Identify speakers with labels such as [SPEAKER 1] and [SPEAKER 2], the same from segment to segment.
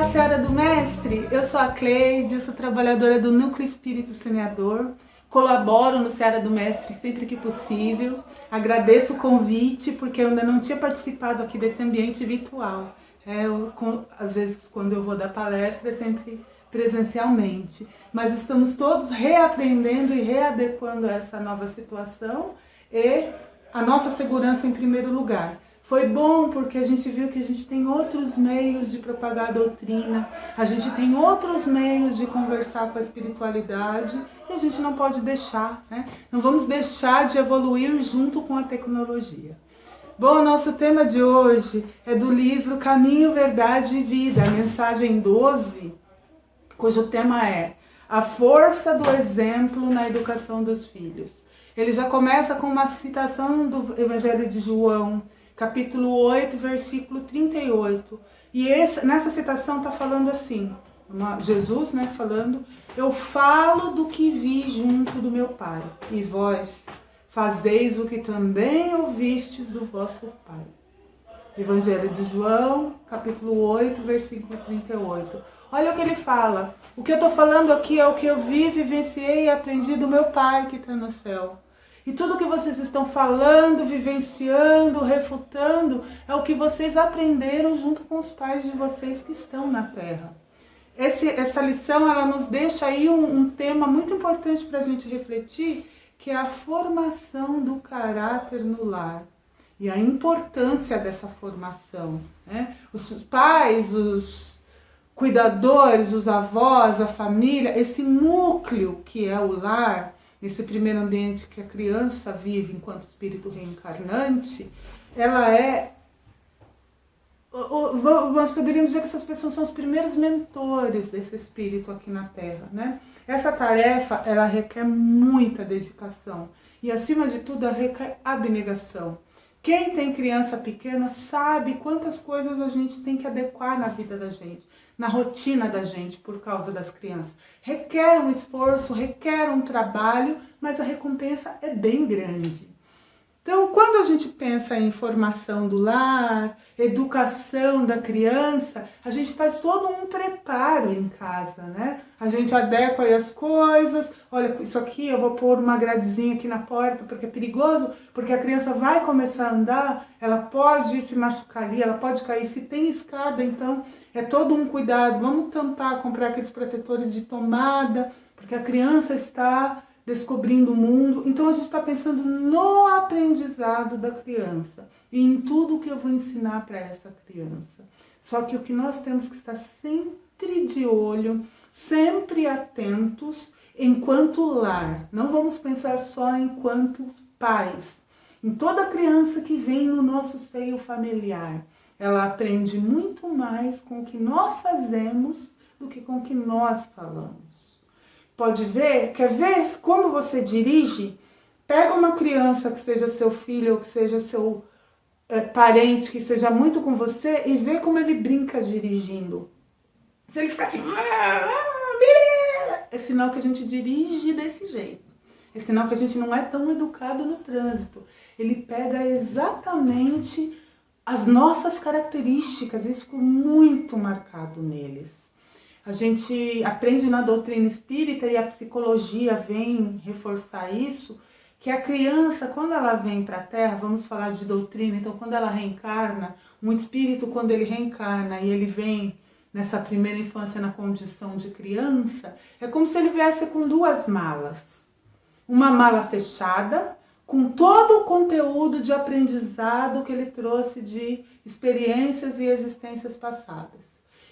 [SPEAKER 1] Olá, Seara do Mestre! Eu sou a Cleide, eu sou trabalhadora do Núcleo Espírito Semeador, colaboro no Seara do Mestre sempre que possível, agradeço o convite porque eu ainda não tinha participado aqui desse ambiente virtual. Às vezes quando eu vou dar palestra é sempre presencialmente, mas estamos todos reaprendendo e readequando a essa nova situação e a nossa segurança em primeiro lugar. Foi bom porque a gente viu que a gente tem outros meios de propagar a doutrina, a gente tem outros meios de conversar com a espiritualidade e a gente não pode deixar, né? Não vamos deixar de evoluir junto com a tecnologia. Bom, nosso tema de hoje é do livro Caminho, Verdade e Vida, a mensagem 12, cujo tema é a força do exemplo na educação dos filhos. Ele já começa com uma citação do Evangelho de João, capítulo 8, versículo 38. E nessa citação está falando assim, Jesus, falando, eu falo do que vi junto do meu Pai, e vós fazeis o que também ouvistes do vosso Pai. Evangelho de João, capítulo 8, versículo 38. Olha o que ele fala. O que eu estou falando aqui é o que eu vi, vivenciei e aprendi do meu Pai que está no céu. E tudo que vocês estão falando, vivenciando, refutando, é o que vocês aprenderam junto com os pais de vocês que estão na Terra. Essa lição ela nos deixa aí um tema muito importante para a gente refletir, que é a formação do caráter no lar. E a importância dessa formação. Né? Os pais, os cuidadores, os avós, a família, esse núcleo que é o lar, esse primeiro ambiente que a criança vive enquanto espírito reencarnante, ela é... Nós poderíamos dizer que essas pessoas são os primeiros mentores desse espírito aqui na Terra, né? Essa tarefa, ela requer muita dedicação e, acima de tudo, ela requer abnegação. Quem tem criança pequena sabe quantas coisas a gente tem que adequar na vida da gente, na rotina da gente por causa das crianças. Requer um esforço, requer um trabalho, mas a recompensa é bem grande. Então, quando a gente pensa em formação do lar, educação da criança, a gente faz todo um preparo em casa, né? A gente adequa aí as coisas, olha, isso aqui eu vou pôr uma gradezinha aqui na porta porque é perigoso, porque a criança vai começar a andar, ela pode se machucar ali, ela pode cair, se tem escada, então é todo um cuidado, vamos tampar, comprar aqueles protetores de tomada, porque a criança está descobrindo o mundo. Então a gente está pensando no aprendizado da criança e em tudo que eu vou ensinar para essa criança. Só que o que nós temos que estar sempre de olho, sempre atentos enquanto lar. Não vamos pensar só enquanto pais. Em toda criança que vem no nosso seio familiar, ela aprende muito mais com o que nós fazemos do que com o que nós falamos. Pode ver? Quer ver como você dirige? Pega uma criança que seja seu filho ou que seja seu parente, que seja muito com você e vê como ele brinca dirigindo. Se ele ficar assim, é sinal que a gente dirige desse jeito. É sinal que a gente não é tão educado no trânsito. Ele pega exatamente as nossas características, isso ficou muito marcado neles. A gente aprende na doutrina espírita e a psicologia vem reforçar isso, que a criança, quando ela vem para a Terra, vamos falar de doutrina, então quando ela reencarna, um espírito quando ele reencarna e ele vem nessa primeira infância na condição de criança, é como se ele viesse com duas malas. Uma mala fechada, com todo o conteúdo de aprendizado que ele trouxe de experiências e existências passadas.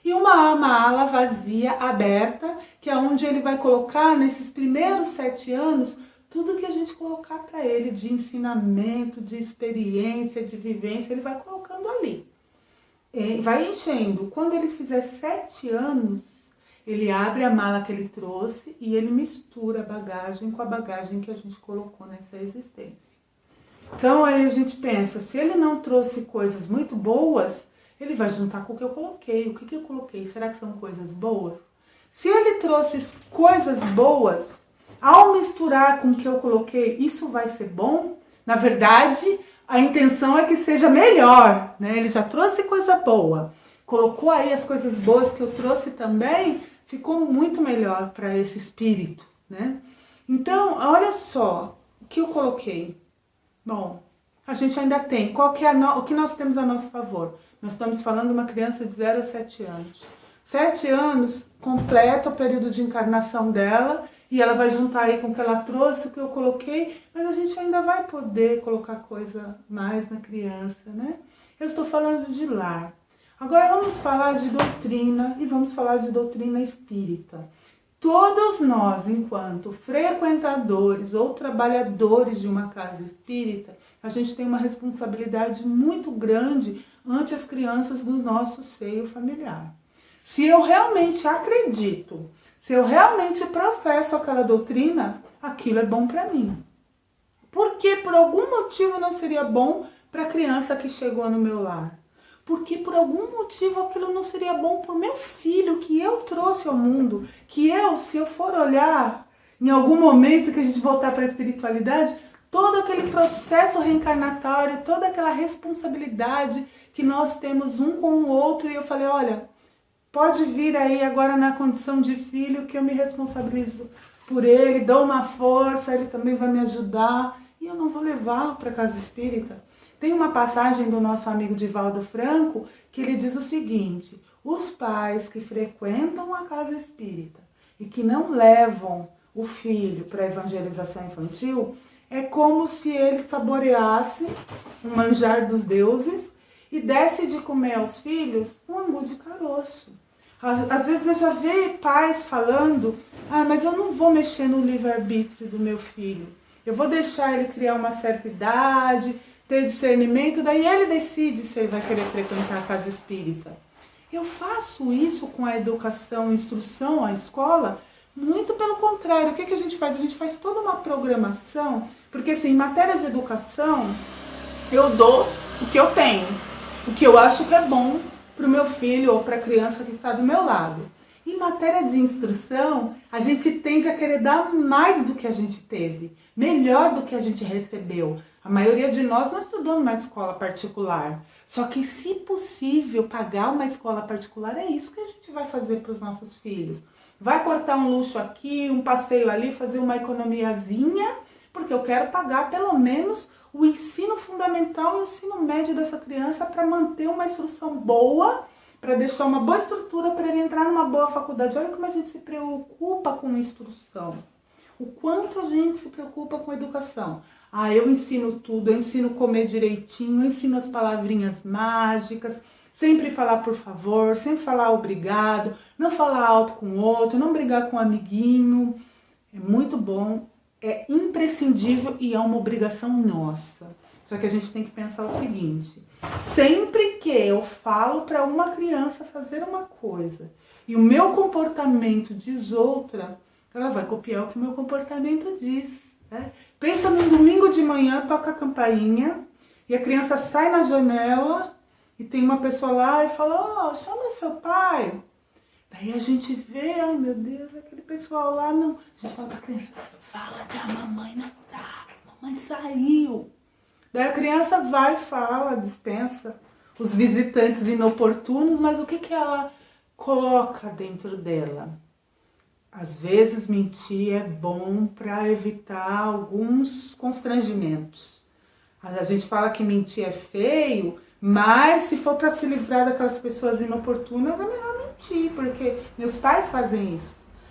[SPEAKER 1] E uma mala vazia, aberta, que é onde ele vai colocar, nesses primeiros 7 anos, tudo que a gente colocar para ele de ensinamento, de experiência, de vivência, ele vai colocando ali. E vai enchendo. Quando ele fizer 7 anos, ele abre a mala que ele trouxe e ele mistura a bagagem com a bagagem que a gente colocou nessa existência. Então aí a gente pensa, se ele não trouxe coisas muito boas, ele vai juntar com o que eu coloquei. O que eu coloquei? Será que são coisas boas? Se ele trouxe coisas boas, ao misturar com o que eu coloquei, isso vai ser bom? Na verdade, a intenção é que seja melhor, né? Ele já trouxe coisa boa. colocou aí as coisas boas que eu trouxe também, ficou muito melhor para esse espírito, né? Então, olha só o que eu coloquei. Bom, a gente ainda tem. Qual que é o que nós temos a nosso favor? Nós estamos falando de uma criança de 0 a 7 anos. 7 anos completa o período de encarnação dela e ela vai juntar aí com o que ela trouxe, o que eu coloquei, mas a gente ainda vai poder colocar coisa mais na criança, né? Eu estou falando de lar. Agora vamos falar de doutrina e vamos falar de doutrina espírita. Todos nós, enquanto frequentadores ou trabalhadores de uma casa espírita, a gente tem uma responsabilidade muito grande ante as crianças do nosso seio familiar. Se eu realmente acredito, se eu realmente professo aquela doutrina, aquilo é bom para mim. Porque por algum motivo não seria bom para a criança que chegou no meu lar? Porque por algum motivo aquilo não seria bom para o meu filho que eu trouxe ao mundo, que eu, se eu for olhar em algum momento que a gente voltar para a espiritualidade, todo aquele processo reencarnatório, toda aquela responsabilidade que nós temos um com o outro, e eu falei, olha, pode vir aí agora na condição de filho que eu me responsabilizo por ele, dou uma força, ele também vai me ajudar, e eu não vou levá-lo para a casa espírita. Tem uma passagem do nosso amigo Divaldo Franco que ele diz o seguinte: os pais que frequentam a casa espírita e que não levam o filho para a evangelização infantil, é como se ele saboreasse o manjar dos deuses e desse de comer aos filhos um angu de caroço. Às vezes eu já vi pais falando, mas eu não vou mexer no livre-arbítrio do meu filho. Eu vou deixar ele criar uma certa idade, ter discernimento, daí ele decide se ele vai querer frequentar a casa espírita. Eu faço isso com a educação, instrução, a escola, muito pelo contrário. O que a gente faz? A gente faz toda uma programação, porque assim, em matéria de educação, eu dou o que eu tenho, o que eu acho que é bom para o meu filho ou para a criança que está do meu lado. Em matéria de instrução, a gente tende a querer dar mais do que a gente teve, melhor do que a gente recebeu. A maioria de nós não estudou numa escola particular. Só que, se possível, pagar uma escola particular, é isso que a gente vai fazer para os nossos filhos. Vai cortar um luxo aqui, um passeio ali, fazer uma economiazinha, porque eu quero pagar pelo menos o ensino fundamental e o ensino médio dessa criança para manter uma instrução boa, para deixar uma boa estrutura para ele entrar numa boa faculdade. Olha como a gente se preocupa com instrução. O quanto a gente se preocupa com educação. Eu ensino tudo, eu ensino comer direitinho, eu ensino as palavrinhas mágicas, sempre falar por favor, sempre falar obrigado, não falar alto com o outro, não brigar com o amiguinho. É muito bom, é imprescindível e é uma obrigação nossa. Só que a gente tem que pensar o seguinte: sempre que eu falo para uma criança fazer uma coisa e o meu comportamento diz outra, ela vai copiar o que o meu comportamento diz, né? Pensa num domingo de manhã, toca a campainha e a criança sai na janela e tem uma pessoa lá e fala, chama seu pai. Daí a gente vê, ai meu Deus, aquele pessoal lá, não. A gente fala pra criança, fala que a mamãe não tá, a mamãe saiu. Daí a criança vai e fala, dispensa os visitantes inoportunos, mas o que ela coloca dentro dela? Às vezes mentir é bom para evitar alguns constrangimentos. A gente fala que mentir é feio, mas se for para se livrar daquelas pessoas inoportunas, é melhor mentir, porque meus pais fazem isso.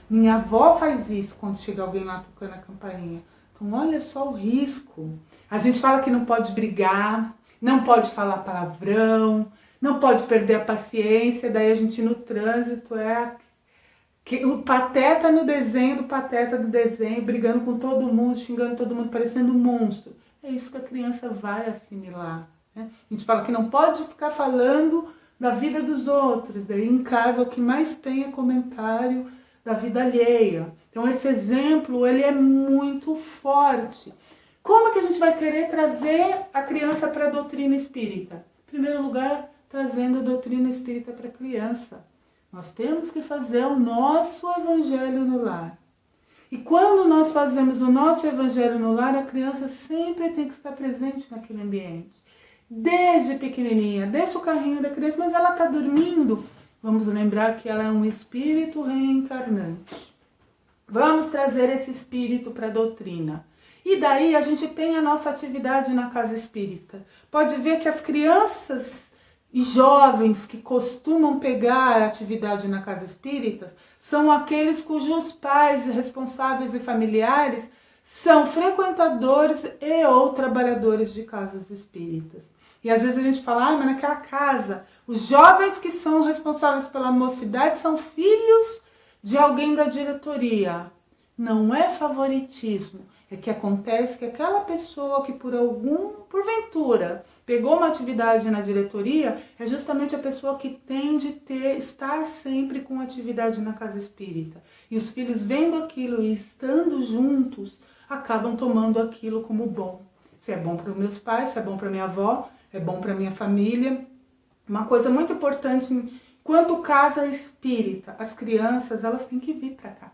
[SPEAKER 1] Minha avó faz isso quando chega alguém lá tocando a campainha. Então olha só o risco. A gente fala que não pode brigar, não pode falar palavrão, não pode perder a paciência, daí a gente no trânsito o pateta no desenho do pateta do desenho, brigando com todo mundo, xingando todo mundo, parecendo um monstro. É isso que a criança vai assimilar, né? A gente fala que não pode ficar falando da vida dos outros, daí em casa o que mais tem é comentário da vida alheia. Então esse exemplo, ele é muito forte. Como que a gente vai querer trazer a criança para a doutrina espírita? Em primeiro lugar, trazendo a doutrina espírita para a criança. Nós temos que fazer o nosso evangelho no lar. E quando nós fazemos o nosso evangelho no lar, a criança sempre tem que estar presente naquele ambiente. desde pequenininha. Deixa o carrinho da criança, mas ela está dormindo. Vamos lembrar que ela é um espírito reencarnante. Vamos trazer esse espírito para a doutrina. E daí a gente tem a nossa atividade na casa espírita. Pode ver que as crianças e jovens que costumam pegar a atividade na casa espírita são aqueles cujos pais, responsáveis e familiares são frequentadores e ou trabalhadores de casas espíritas. E às vezes a gente fala, mas naquela casa, os jovens que são responsáveis pela mocidade são filhos de alguém da diretoria. Não é favoritismo, é que acontece que aquela pessoa que porventura, pegou uma atividade na diretoria, é justamente a pessoa que tem de estar sempre com atividade na casa espírita. E os filhos vendo aquilo e estando juntos, acabam tomando aquilo como bom. Se é bom para os meus pais, se é bom para minha avó, é bom para minha família. Uma coisa muito importante, quanto casa espírita, as crianças, elas têm que vir para cá.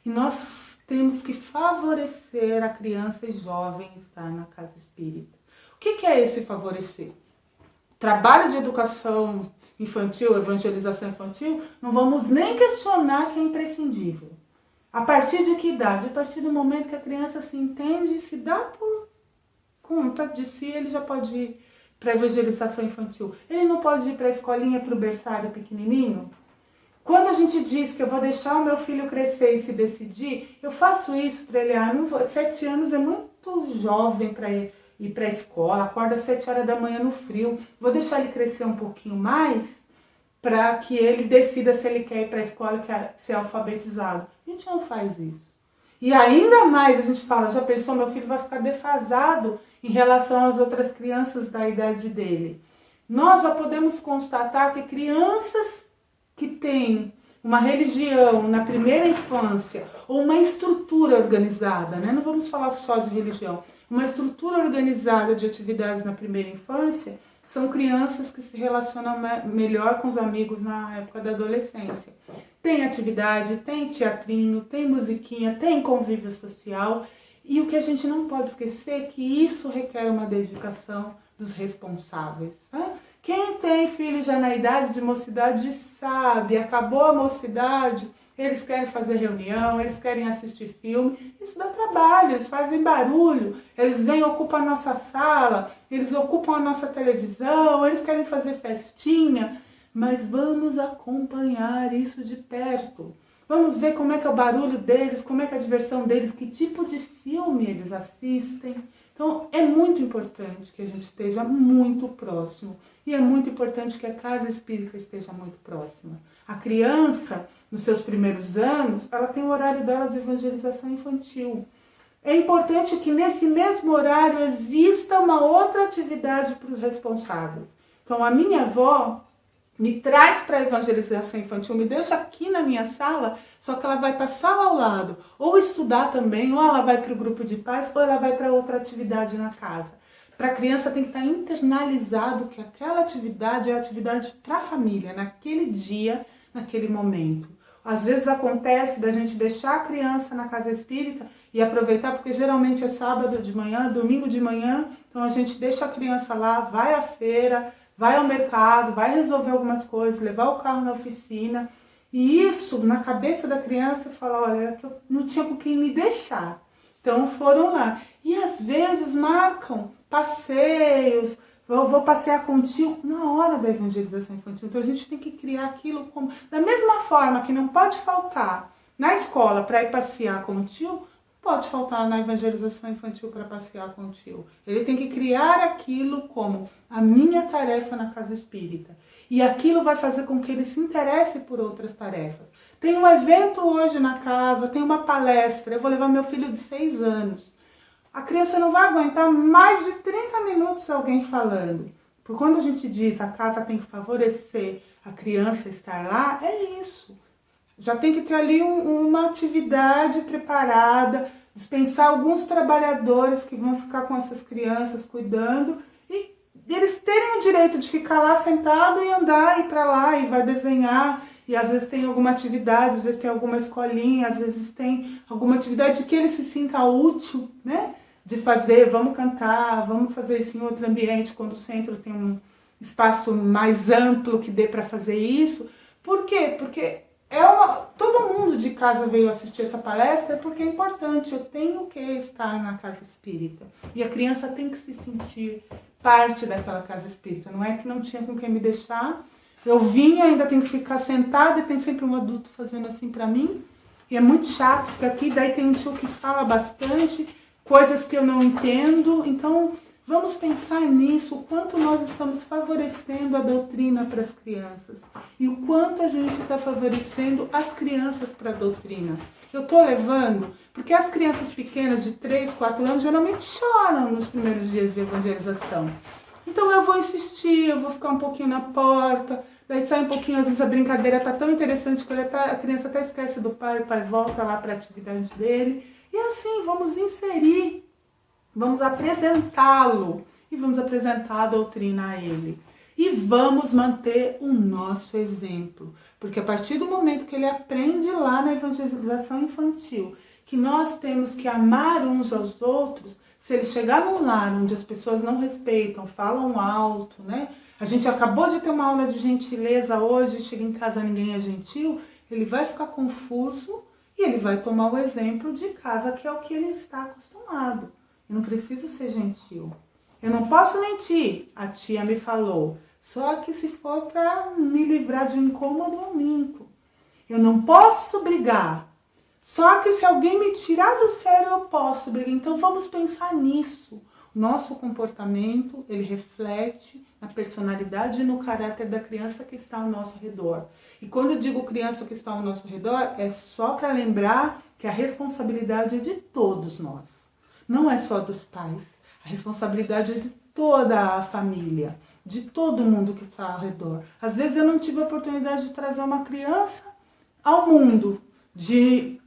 [SPEAKER 1] E nós temos que favorecer a criança e jovem estar na casa espírita. O que é esse favorecer? Trabalho de educação infantil, evangelização infantil, não vamos nem questionar que é imprescindível. A partir de que idade? A partir do momento que a criança se entende, se dá por conta de si, ele já pode ir para a evangelização infantil. Ele não pode ir para a escolinha, para o berçário pequenininho? Quando a gente diz que eu vou deixar o meu filho crescer e se decidir, eu faço isso para ele. 7 anos é muito jovem para ir para a escola, acorda às 7 horas da manhã no frio. Vou deixar ele crescer um pouquinho mais para que ele decida se ele quer ir para a escola e quer ser alfabetizado. A gente não faz isso. E ainda mais a gente fala, já pensou, meu filho vai ficar defasado em relação às outras crianças da idade dele. Nós já podemos constatar que crianças que têm uma religião na primeira infância, ou uma estrutura organizada, né? Não vamos falar só de religião, uma estrutura organizada de atividades na primeira infância, são crianças que se relacionam melhor com os amigos na época da adolescência. Tem atividade, tem teatrinho, tem musiquinha, tem convívio social. E o que a gente não pode esquecer é que isso requer uma dedicação dos responsáveis. Né? Quem tem filhos já na idade de mocidade sabe, acabou a mocidade, eles querem fazer reunião, eles querem assistir filme, isso dá trabalho, eles fazem barulho, eles vêm, ocupam a nossa sala, eles ocupam a nossa televisão, eles querem fazer festinha, mas vamos acompanhar isso de perto. Vamos ver como é que é o barulho deles, como é que é a diversão deles, que tipo de filme eles assistem. Então é muito importante que a gente esteja muito próximo e é muito importante que a casa espírita esteja muito próxima. A criança, nos seus primeiros anos, ela tem o horário dela de evangelização infantil. É importante que nesse mesmo horário exista uma outra atividade para os responsáveis. Então a minha avó me traz para a evangelização infantil, me deixa aqui na minha sala, só que ela vai para a sala ao lado, ou estudar também, ou ela vai para o grupo de pais, ou ela vai para outra atividade na casa. Para a criança tem que estar internalizado que aquela atividade é atividade para a família, naquele dia, naquele momento. Às vezes acontece da gente deixar a criança na casa espírita e aproveitar, porque geralmente é sábado de manhã, domingo de manhã, então a gente deixa a criança lá, vai à feira, vai ao mercado, vai resolver algumas coisas, levar o carro na oficina. E isso, na cabeça da criança, fala, olha, eu não tinha com quem me deixar. Então foram lá. E às vezes marcam passeios, eu vou passear com o tio na hora da evangelização infantil. Então a gente tem que criar aquilo como... Da mesma forma que não pode faltar na escola para ir passear com o tio, pode faltar na evangelização infantil para passear com o tio. Ele tem que criar aquilo como a minha tarefa na casa espírita. E aquilo vai fazer com que ele se interesse por outras tarefas. Tem um evento hoje na casa, tem uma palestra, eu vou levar meu filho de 6 anos. A criança não vai aguentar mais de 30 minutos alguém falando. Porque quando a gente diz a casa tem que favorecer a criança estar lá, é isso. Já tem que ter ali uma atividade preparada, dispensar alguns trabalhadores que vão ficar com essas crianças cuidando e eles terem o direito de ficar lá sentado e andar, ir para lá e vai desenhar. E às vezes tem alguma atividade, às vezes tem alguma escolinha, às vezes tem alguma atividade que ele se sinta útil, né? de fazer, vamos cantar, vamos fazer isso em outro ambiente, quando o centro tem um espaço mais amplo que dê para fazer isso. Por quê? Porque todo mundo de casa veio assistir essa palestra porque é importante, eu tenho que estar na casa espírita. E a criança tem que se sentir parte daquela casa espírita, não é que não tinha com quem me deixar. Eu vinha, ainda tenho que ficar sentada e tem sempre um adulto fazendo assim para mim. E é muito chato, porque aqui daí tem um tio que fala bastante, coisas que eu não entendo. Então, vamos pensar nisso, o quanto nós estamos favorecendo a doutrina para as crianças. E o quanto a gente está favorecendo as crianças para a doutrina. Eu estou levando, porque as crianças pequenas de 3, 4 anos geralmente choram nos primeiros dias de evangelização. Então eu vou insistir, eu vou ficar um pouquinho na porta, daí sai um pouquinho, às vezes a brincadeira tá tão interessante que a criança até esquece do pai, o pai volta lá para a atividade dele. E assim, vamos inserir, vamos apresentá-lo e vamos apresentar a doutrina a ele. E vamos manter o nosso exemplo, porque a partir do momento que ele aprende lá na evangelização infantil, que nós temos que amar uns aos outros, se ele chegar num lar onde as pessoas não respeitam, falam alto, né? A gente acabou de ter uma aula de gentileza hoje, chega em casa ninguém é gentil, ele vai ficar confuso e ele vai tomar o exemplo de casa, que é o que ele está acostumado. Eu não preciso ser gentil. Eu não posso mentir, a tia me falou, só que se for para me livrar de um incômodo, eu minto. Eu não posso brigar, só que se alguém me tirar do sério, eu posso brigar. Então vamos pensar nisso. O nosso comportamento, ele reflete na personalidade e no caráter da criança que está ao nosso redor. E quando eu digo criança que está ao nosso redor, é só para lembrar que a responsabilidade é de todos nós. Não é só dos pais. A responsabilidade é de toda a família, de todo mundo que está ao redor. Às vezes eu não tive a oportunidade de trazer uma criança ao mundo, de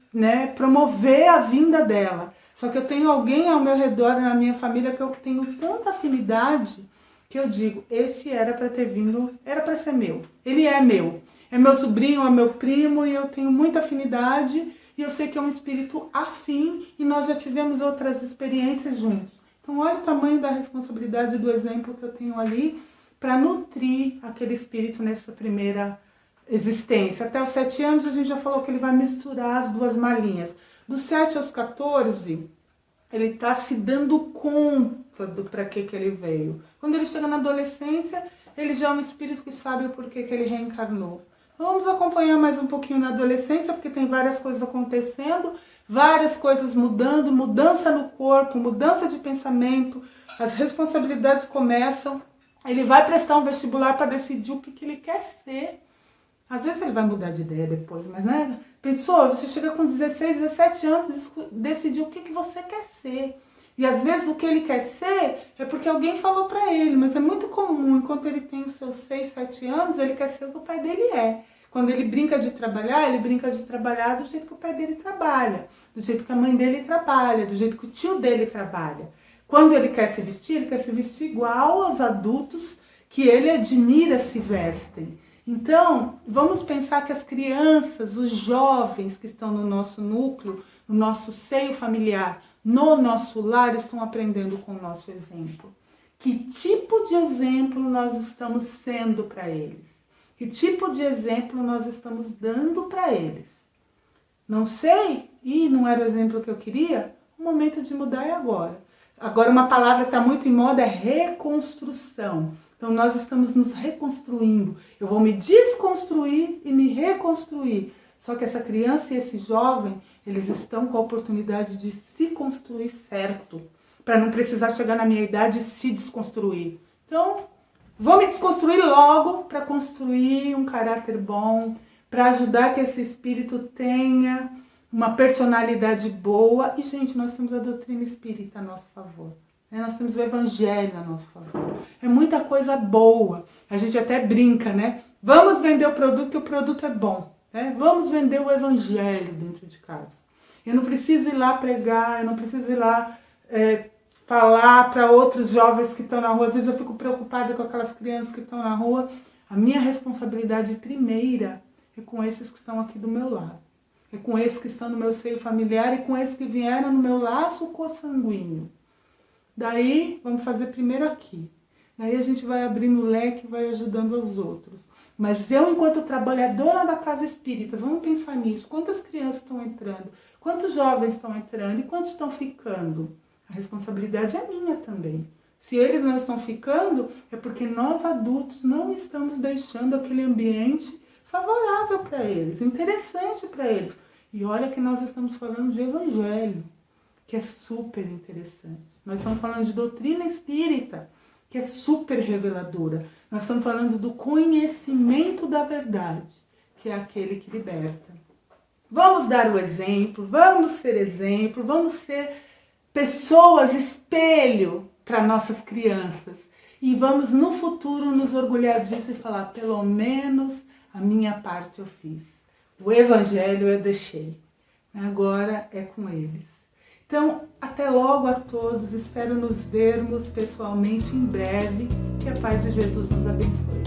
[SPEAKER 1] promover a vinda dela. Só que eu tenho alguém ao meu redor, na minha família, que eu tenho tanta afinidade, que eu digo, esse era para ter vindo, era para ser meu. Ele é meu. É meu sobrinho, é meu primo, e eu tenho muita afinidade, e eu sei que é um espírito afim, e nós já tivemos outras experiências juntos. Então olha o tamanho da responsabilidade do exemplo que eu tenho ali, para nutrir aquele espírito nessa primeira existência. Até os 7 anos a gente já falou que ele vai misturar as duas malinhas. Dos 7 aos 14, ele está se dando conta do para que ele veio. Quando ele chega na adolescência, ele já é um espírito que sabe o porquê que ele reencarnou. Vamos acompanhar mais um pouquinho na adolescência, porque tem várias coisas acontecendo, várias coisas mudando, mudança no corpo, mudança de pensamento, as responsabilidades começam. Ele vai prestar um vestibular para decidir o que ele quer ser. Às vezes ele vai mudar de ideia depois, mas né? Pensou, você chega com 16, 17 anos e decidir o que você quer ser. E às vezes o que ele quer ser é porque alguém falou para ele, mas é muito comum, enquanto ele tem os seus 6, 7 anos, ele quer ser o que o pai dele é. Quando ele brinca de trabalhar, ele brinca de trabalhar do jeito que o pai dele trabalha, do jeito que a mãe dele trabalha, do jeito que o tio dele trabalha. Quando ele quer se vestir, ele quer se vestir igual aos adultos que ele admira se vestem. Então, vamos pensar que as crianças, os jovens que estão no nosso núcleo, no nosso seio familiar, no nosso lar, estão aprendendo com o nosso exemplo. Que tipo de exemplo nós estamos sendo para eles? Que tipo de exemplo nós estamos dando para eles? Não sei? Não era o exemplo que eu queria? O momento de mudar é agora. Agora uma palavra que está muito em moda é reconstrução. Então nós estamos nos reconstruindo. Eu vou me desconstruir e me reconstruir. Só que essa criança e esse jovem, eles estão com a oportunidade de se construir certo. Para não precisar chegar na minha idade e se desconstruir. Então, vou me desconstruir logo para construir um caráter bom, para ajudar que esse espírito tenha uma personalidade boa. E, gente, nós temos a doutrina espírita a nosso favor. Nós temos o evangelho a nosso favor. É muita coisa boa. A gente até brinca, né? Vamos vender o produto, que o produto é bom. Né? Vamos vender o evangelho dentro de casa. Eu não preciso ir lá pregar, eu não preciso ir lá falar para outros jovens que estão na rua. Às vezes eu fico preocupada com aquelas crianças que estão na rua. A minha responsabilidade primeira é com esses que estão aqui do meu lado. É com esses que estão no meu seio familiar e com esses que vieram no meu laço consanguíneo. Daí, vamos fazer primeiro aqui. Daí a gente vai abrindo o leque e vai ajudando os outros. Mas eu, enquanto trabalhadora da casa espírita, vamos pensar nisso. Quantas crianças estão entrando? Quantos jovens estão entrando? E quantos estão ficando? A responsabilidade é minha também. Se eles não estão ficando, é porque nós adultos não estamos deixando aquele ambiente favorável para eles, interessante para eles. E olha que nós estamos falando de evangelho, que é super interessante. Nós estamos falando de doutrina espírita, que é super reveladora. Nós estamos falando do conhecimento da verdade, que é aquele que liberta. Vamos dar o exemplo, vamos ser pessoas espelho para nossas crianças. E vamos no futuro nos orgulhar disso e falar, pelo menos a minha parte eu fiz. O evangelho eu deixei. Agora é com eles. Então, até logo a todos. Espero nos vermos pessoalmente em breve. Que a paz de Jesus nos abençoe.